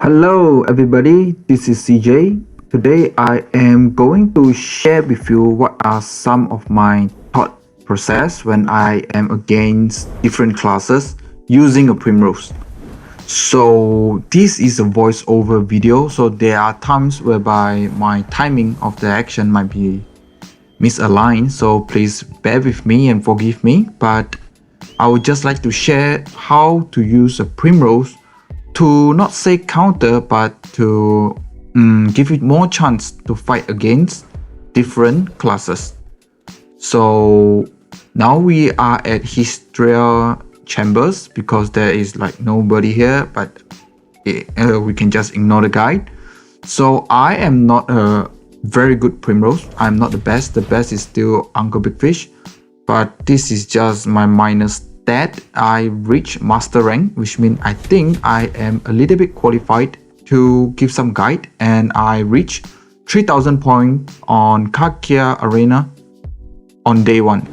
Hello everybody, this is CJie. Today I am going to share with you what are some of my thought process when I am against different classes using a Primrose. So this is a voiceover video, so there are times whereby my timing of the action might be misaligned, so please bear with me and forgive me, but I would just like to share how to use a Primrose to not say counter, but to give it more chance to fight against different classes. So now we are at Hysteria Chambers because there is like nobody here, but we can just ignore the guide. So I am not a very good Primrose. I'm not the best. The best is still Uncle Big Fish, but this is just my minus that I reach master rank, which means I think I am a little bit qualified to give some guide, and I reach 3000 points on Kakia Arena on day 1.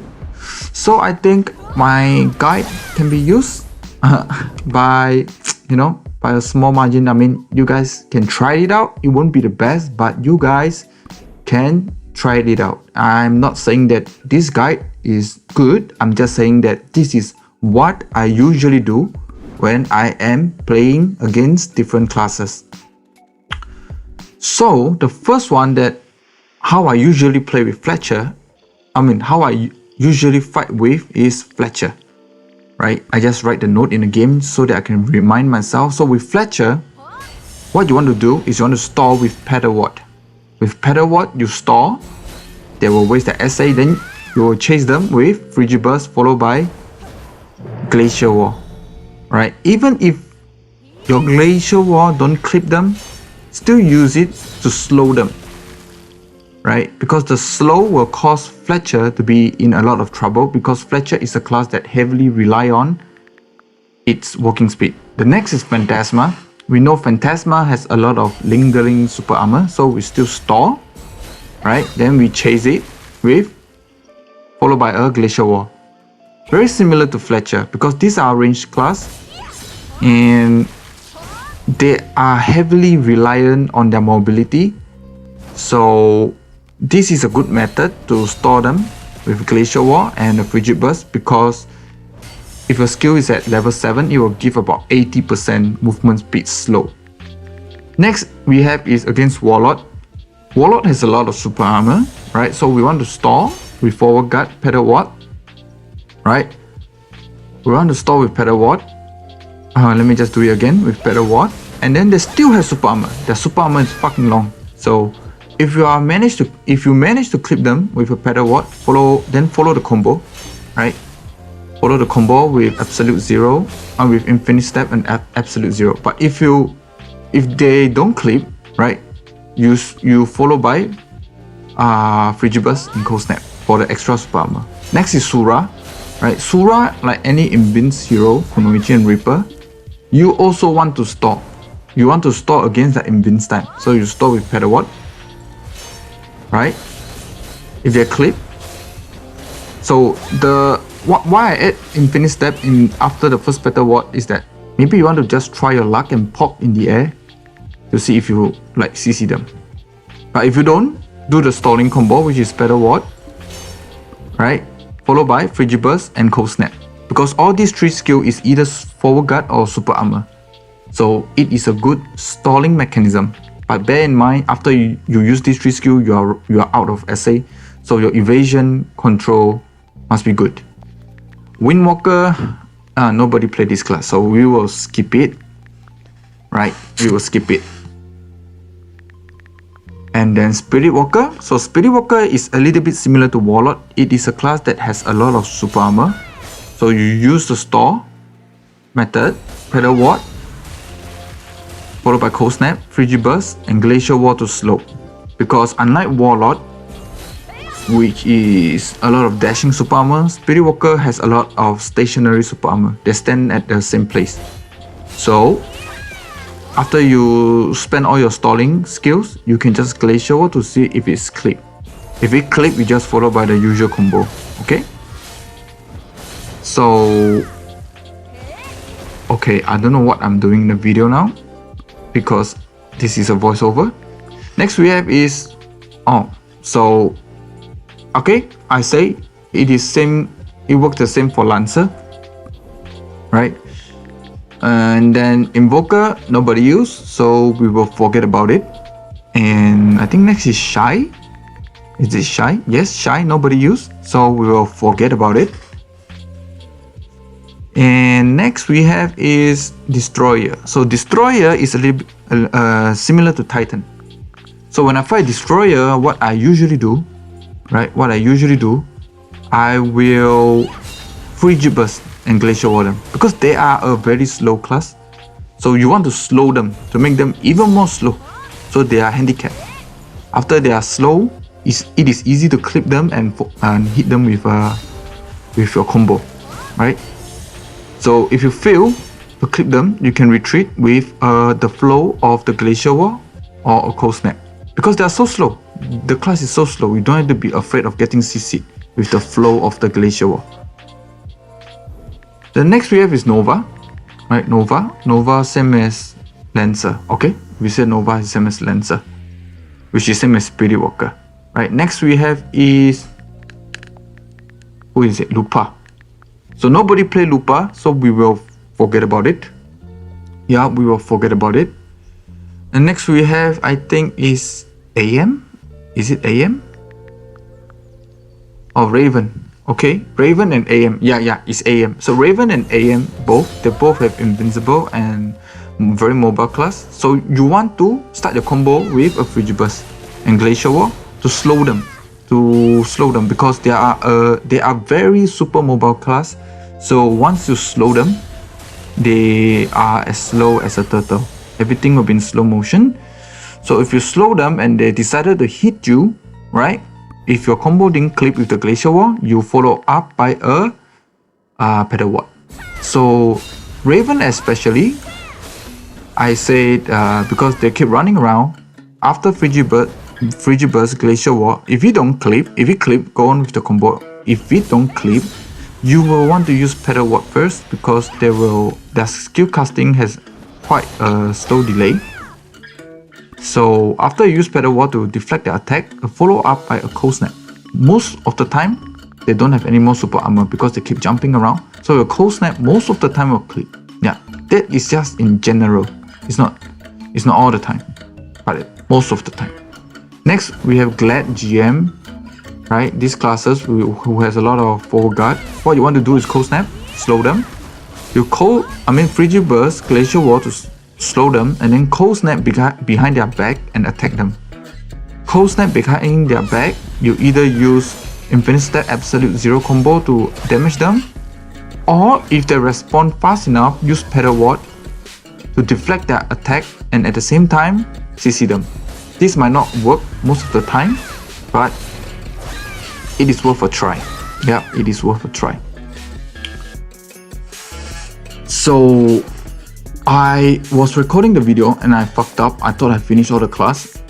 So I think my guide can be used by a small margin. I mean, you guys can try it out. It won't be the best, but you guys can try it out. I'm not saying that this guide is good. I'm just saying that this is what I usually do when I am playing against different classes. So the first one, that how I usually play with Fletcher, how I usually fight with is Fletcher, right? I just write the note in the game so that I can remind myself. So with Fletcher, what you want to do is you want to store with Pedal Ward. With Pedal Ward, you store, they will waste the essay, then you will chase them with Frigibus followed by Glacier Wall, right? Even if your Glacier Wall don't clip them, still use it to slow them, right? Because the slow will cause Fletcher to be in a lot of trouble, because Fletcher is a class that heavily rely on its walking speed. The next is Phantasma. We know Phantasma has a lot of lingering super armor, so we still store, right? Then we chase it with followed by a Glacier Wall. Very similar to Fletcher, because these are ranged class and they are heavily reliant on their mobility. So this is a good method to store them with Glacier Wall and a Frigid Burst, because if your skill is at level 7, it will give about 80% movement speed slow. Next we have is against Warlord. Warlord has a lot of super armor, right? So we want to store with Forward Guard, Pedal Ward, right? We want to store with Pedal Ward. Let me just do it again with Pedal Ward. And then they still have super armor. Their super armor is fucking long. So if you manage to clip them with a Pedal Ward, follow the combo, right? Follow the combo with Absolute Zero and with Infinite Step and Absolute Zero. But if they don't clip, right, you follow by Frigibus and Cold Snap for the extra super armor. Next is Sura. Right, Sura, like any Invince hero, Kunoichi and Reaper, you also want to store. You want to store against the Invince time. So you store with Pedal Ward, right? If they clip. So why I add Infinite Step in after the first Pedal Ward is that maybe you want to just try your luck and pop in the air to see if you like CC them. But if you don't, do the stalling combo, which is Pedal Ward, right? Followed by Frigibus and Cold Snap, because all these 3 skill is either Forward Guard or Super Armor. So it is a good stalling mechanism. But bear in mind, after you use these 3 skill, you are out of essay. So your evasion control must be good. Windwalker, nobody play this class, so we will skip it. Right, we will skip it. And then Spirit Walker. So Spirit Walker is a little bit similar to Warlord. It is a class that has a lot of super armor. So you use the store method, Pedal Ward, followed by Cold Snap, Frigibus, and Glacier Wall to slow. Because unlike Warlord, which is a lot of dashing super armor, Spirit Walker has a lot of stationary super armor. They stand at the same place. So after you spend all your stalling skills, you can just Glacier Wall to see if it's clip. If it clip, you just follow by the usual combo. Okay? So, okay, I don't know what I'm doing in the video now. because this is a voiceover. Next we have is okay, I say it is same, it works the same for Lancer, right? And then Invoker, nobody use, so we will forget about it. And I think next is Shy. Is it Shy? Yes, Shy, nobody use, so we will forget about it. And next we have is Destroyer. So Destroyer is a little bit similar to Titan. So when I fight Destroyer, what I usually do, right? I will Frigid Burst and Glacial War them because they are a very slow class. So you want to slow them to make them even more slow. So they are handicapped. After they are slow, it is easy to clip them and hit them with your combo, right? So if you fail to clip them, you can retreat with the flow of the Glacial War or a Cold Snap. Because they are so slow, the class is so slow, you don't have to be afraid of getting CC'd with the flow of the Glacial War. The next we have is Nova, right? Nova same as Lancer, okay? We said Nova is same as Lancer, which is same as Spirit Walker, right? Next we have is, who is it? Lupa. So nobody play Lupa, so we will forget about it. Yeah, we will forget about it. And next we have, I think, is AM? Is it AM? Or Raven? Okay, Raven and AM. Yeah, it's AM. So Raven and AM they both have invincible and very mobile class. So you want to start your combo with a Frigid Burst and Glacial War to slow them. Because they are very super mobile class. So once you slow them, they are as slow as a turtle. Everything will be in slow motion. So if you slow them and they decided to hit you, right? If your combo didn't clip with the Glacial War, you follow up by a Pedal Ward. So Raven especially, I said because they keep running around after Frigid Burst, Glacial War. If you clip, go on with the combo. If it don't clip, you will want to use Pedal Ward first because their skill casting has quite a slow delay. So after you use Pedal Ward to deflect the attack, follow up by a Cold Snap. Most of the time, they don't have any more super armor because they keep jumping around. So your Cold Snap most of the time will clip. Yeah, that is just in general. It's not all the time, but most of the time. Next, we have Glad GM. Right, these classes who has a lot of forward guard. What you want to do is Cold Snap, slow them. Frigid Burst, Glacial War to slow them, and then Cold Snap behind their back and attack them. Cold Snap behind their back, you either use Infinite Step Absolute Zero combo to damage them, or if they respond fast enough, use Pedal Ward to deflect their attack and at the same time CC them. This might not work most of the time, but it is worth a try. Yeah, it is worth a try. So I was recording the video and I fucked up. I thought I finished all the class.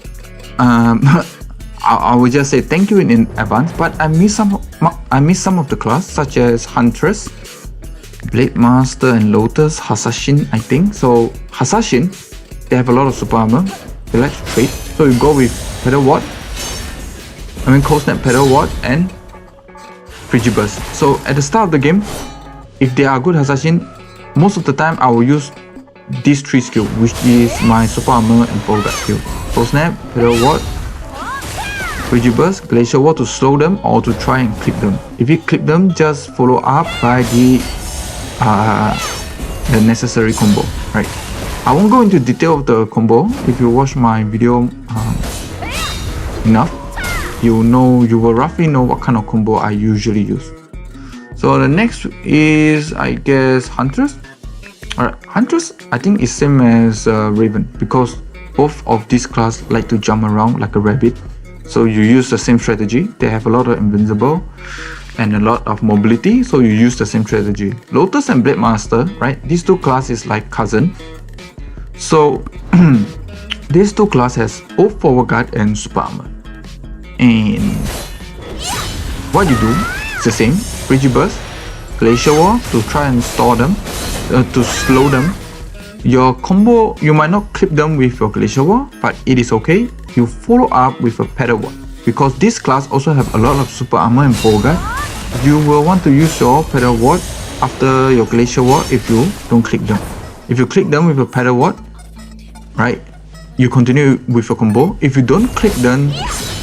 I would just say thank you in advance, but I missed some of the class, such as Huntress, Blade Master, and Lotus, Hasashin, I think. So Hasashin, they have a lot of super armor. They like to trade. So you go with Pedal Ward. Cold Snap, Pedal Ward, and Frigid Burst. So at the start of the game, if they are good Hasashin, most of the time I will use these three skills, which is my super armor and forward guard skill. Cold Snap, Pedal Ward, Frigid Burst, Glacial War to slow them or to try and clip them. If you clip them, just follow up by the necessary combo, right? I won't go into detail of the combo. If you watch my video enough, you will roughly know what kind of combo I usually use. So the next is, I guess, Huntress. Alright, Huntress I think is same as Raven because both of these class like to jump around like a rabbit. So you use the same strategy. They have a lot of invincible and a lot of mobility, so you use the same strategy. Lotus and Blade Master, right? These two classes is like cousin. So these two class has both forward guard and super armor. And what you do is the same. Frigid Burst, Glacial War to try and stall them, to slow them. Your combo, you might not clip them with your Glacier Ward, but it is okay. You follow up with a Pedal Ward. Because this class also have a lot of super armor and pole guard, you will want to use your Pedal Ward after your Glacier Ward if you don't click them. If you click them with a Pedal Ward, right, you continue with your combo. If you don't click them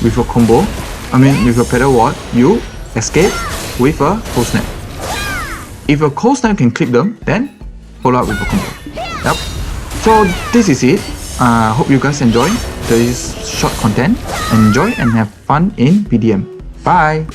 with your combo, with your Pedal Ward, you escape with a Cold Snap. If a Cold Snap can clip them, then follow up with a combo. Yep. So this is it. Hope you guys enjoy this short content. Enjoy and have fun in PDM. Bye.